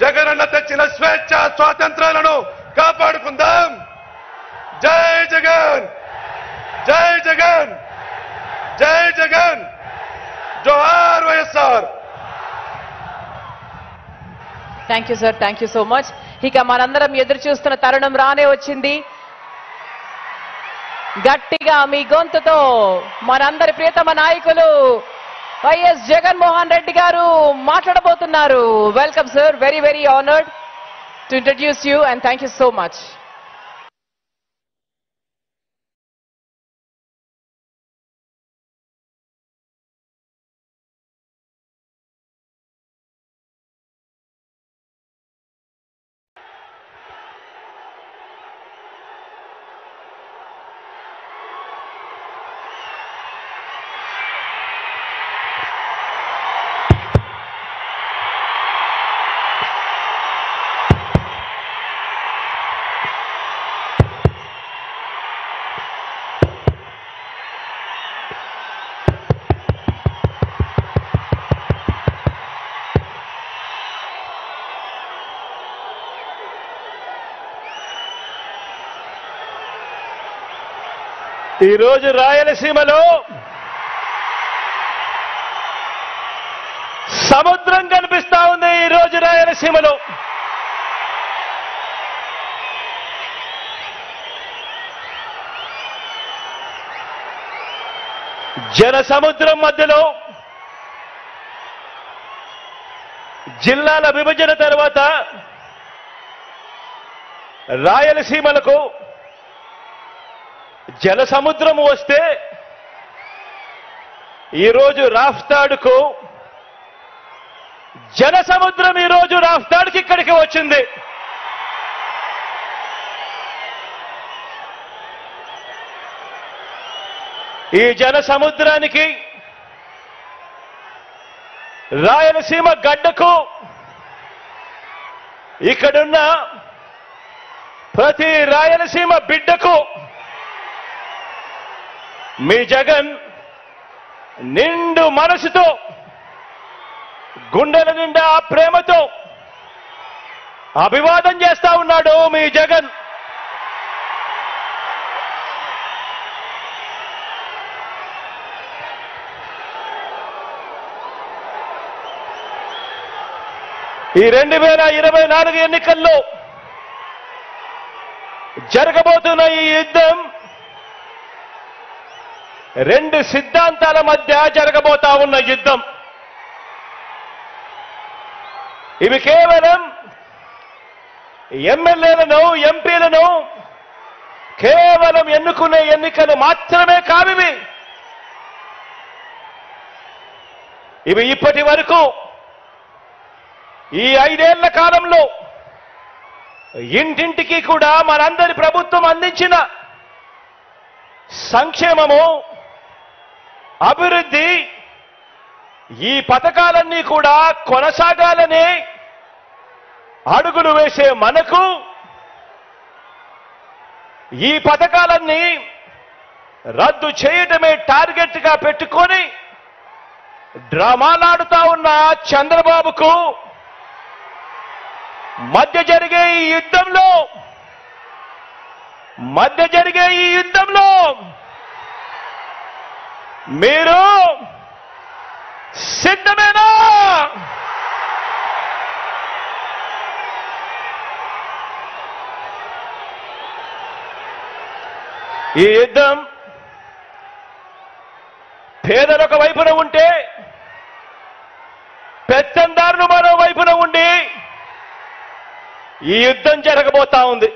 జగనన్న తెచ్చిన స్వేచ్ఛ స్వాతంత్రాలను కాపాడుకుందాం. జై జగన్, జై జగన్, జై జగన్, జోహార్ YSR. Thank you sir, thank you so much. ఇక మనందరం ఎదురు చూస్తున్న తరుణం రానే వచ్చింది. గట్టిగా మీ గొంతుతో మనందరి ప్రియతమ నాయకులు వైఎస్ జగన్మోహన్ రెడ్డి గారు మాట్లాడబోతున్నారు. Welcome sir, very very honoured to introduce you and thank you so much. ఈ రోజు రాయలసీమలో సముద్రం కనిపిస్తా ఉంది. ఈ రోజు రాయలసీమలో జన సముద్రం మధ్యలో జిల్లాల విభజన తర్వాత రాయలసీమలకు జల సముద్రం వస్తే ఈరోజు రాఫ్తాడుకు జన సముద్రం ఈరోజు రాఫ్తాడుకి ఇక్కడికి వచ్చింది. ఈ జన సముద్రానికి రాయలసీమ గడ్డకు ఇక్కడున్న ప్రతి రాయలసీమ బిడ్డకు మీ జగన్ నిండు మనసుతో గుండెల నిండా ప్రేమతో అభివాదం చేస్తా ఉన్నాడు. మీ జగన్ ఈ 2024 ఎన్నికల్లో జరగబోతున్న ఈ యుద్ధం రెండు సిద్ధాంతాల మధ్య జరగబోతా ఉన్న యుద్ధం. ఇవి కేవలం ఎమ్మెల్యేలను ఎంపీలను కేవలం ఎన్నుకునే ఎన్నికలు మాత్రమే కావివి. ఇవి ఇప్పటి వరకు ఈ 5 ఏళ్ల కాలంలో ఇంటింటికి కూడా మనందరి ప్రభుత్వం అందించిన సంక్షేమము, అభివృద్ధి, ఈ పథకాలన్నీ కూడా కొనసాగాలని అడుగులు వేసే మనకు ఈ పథకాలన్నీ రద్దు చేయడమే టార్గెట్ గా పెట్టుకొని డ్రామాలాడుతా ఉన్న చంద్రబాబుకు మధ్య జరిగే ఈ యుద్ధంలో మీరు సిద్ధమేనా? ఈ యుద్ధం పేదలొక వైపున ఉంటే పెత్తందారులు మరో వైపున ఉండి ఈ యుద్ధం జరగబోతా ఉంది.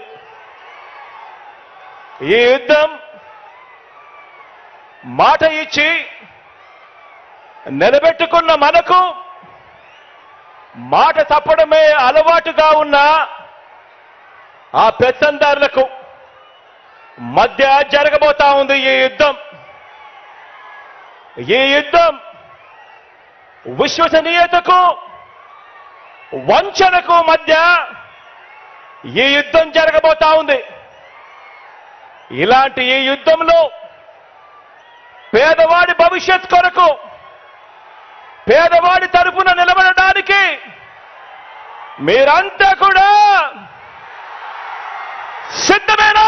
ఈ యుద్ధం మాట ఇచ్చి నిలబెట్టుకున్న మనకు మాట తప్పడమే అలవాటుగా ఉన్న ఆ పెత్తందారులకు మధ్య జరగబోతా ఉంది ఈ యుద్ధం. ఈ యుద్ధం విశ్వసనీయతకు వంచనకు మధ్య ఈ యుద్ధం జరగబోతా ఉంది. ఇలాంటి ఈ యుద్ధంలో పేదవాడి భవిష్యత్ కొరకు, పేదవాడి తరపున నిలబడడానికి మీరంతా కూడా సిద్ధమేనా?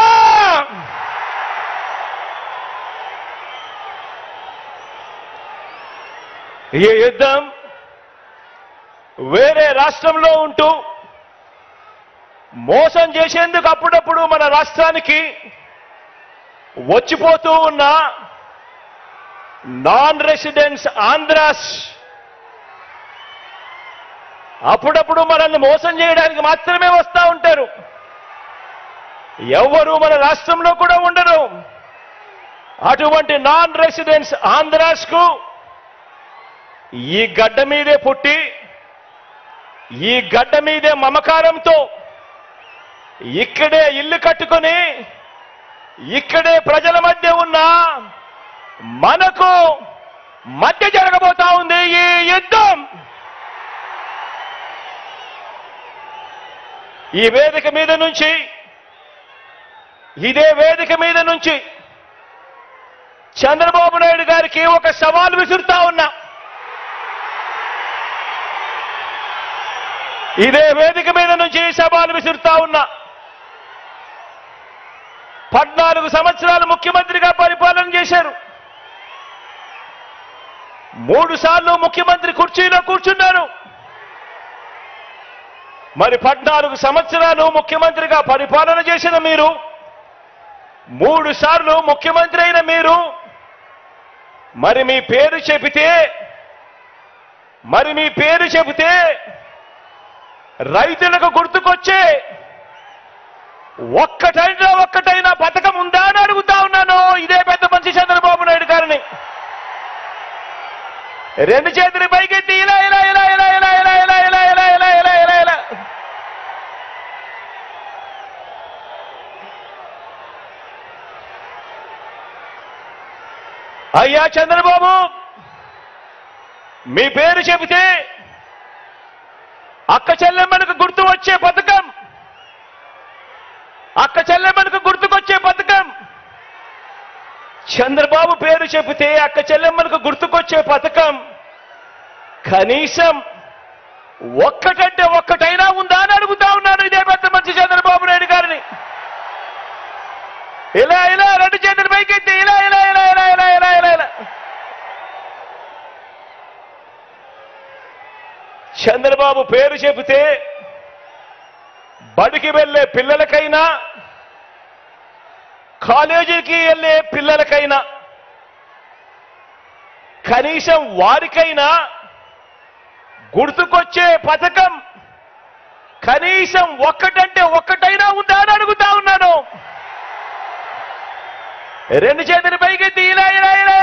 ఈ యుద్ధం వేరే రాష్ట్రంలో ఉంటూ మోసం చేసేందుకు అప్పుడప్పుడు మన రాష్ట్రానికి వచ్చిపోతూ ఉన్న నాన్ రెసిడెంట్స్ ఆంధ్రాస్ అప్పుడప్పుడు మనల్ని మోసం చేయడానికి మాత్రమే వస్తూ ఉంటారు. ఎవరు మన రాష్ట్రంలో కూడా ఉండరు. అటువంటి నాన్ రెసిడెంట్స్ ఆంధ్రాస్కు ఈ గడ్డ మీదే పుట్టి ఈ గడ్డ మీదే మమకారంతో ఇక్కడే ఇల్లు కట్టుకొని ఇక్కడే ప్రజల మధ్య ఉన్న మనకు మధ్య జరగబోతా ఉంది ఈ యుద్ధం. ఈ వేదిక మీద నుంచి ఇదే వేదిక మీద నుంచి చంద్రబాబు నాయుడు గారికి ఒక సవాల్ విసురుతా ఉన్నా. ఇదే వేదిక మీద నుంచి సవాల్ విసురుతా ఉన్నా. 14 సంవత్సరాలు ముఖ్యమంత్రిగా పరిపాలన చేశారు. 3 సార్లు ముఖ్యమంత్రి కుర్చీలో కూర్చున్నారు. మరి 14 సంవత్సరాలు ముఖ్యమంత్రిగా పరిపాలన చేసిన మీరు, 3 సార్లు ముఖ్యమంత్రి అయిన మీరు, మరి మీ పేరు చెబితే రైతులకు గుర్తుకొచ్చే ఒక్కటైనా పథకం ఉందా అని అడుగుతా ఉన్నాను ఇదే పెద్ద మనిషి చంద్రబాబు నాయుడు గారిని. 2 చేతులు పైకెత్తి ఇలా ఇలా ఇలా ఇలా ఇలా ఇలా ఇలా ఇలా ఇలా ఇలా ఇలా ఇలా ఇలా అయ్యా చంద్రబాబు, మీ పేరు చెబితే అక్క చెల్లెమ్మలకు గుర్తు వచ్చే పథకం, అక్క చెల్లెమ్మలకు గుర్తుకొచ్చే పథకం. చంద్రబాబు పేరు చెబితే అక్క చెల్లెమ్మలకు గుర్తుకొచ్చే పథకం కనీసం ఒక్కటైనా ఉందా అని అడుగుతా ఉన్నాను ఇదే పెద్ద మనిషి చంద్రబాబు నాయుడు గారిని. ఇలా ఇలా 2 చేతులు పైకెత్తి ఇలా ఇలా ఇలా ఇలా ఇలా ఇలా ఇలా ఇలా చంద్రబాబు పేరు చెబితే బడికి వెళ్ళే పిల్లలకైనా కాలేజీకి వెళ్ళే పిల్లలకైనా కనీసం వారికైనా గుర్తుకొచ్చే పథకం కనీసం ఒక్కటైనా ఉందా అని అడుగుతా ఉన్నాను. 2 చేతులు పైకెత్తి ఇలా ఇలా ఇలా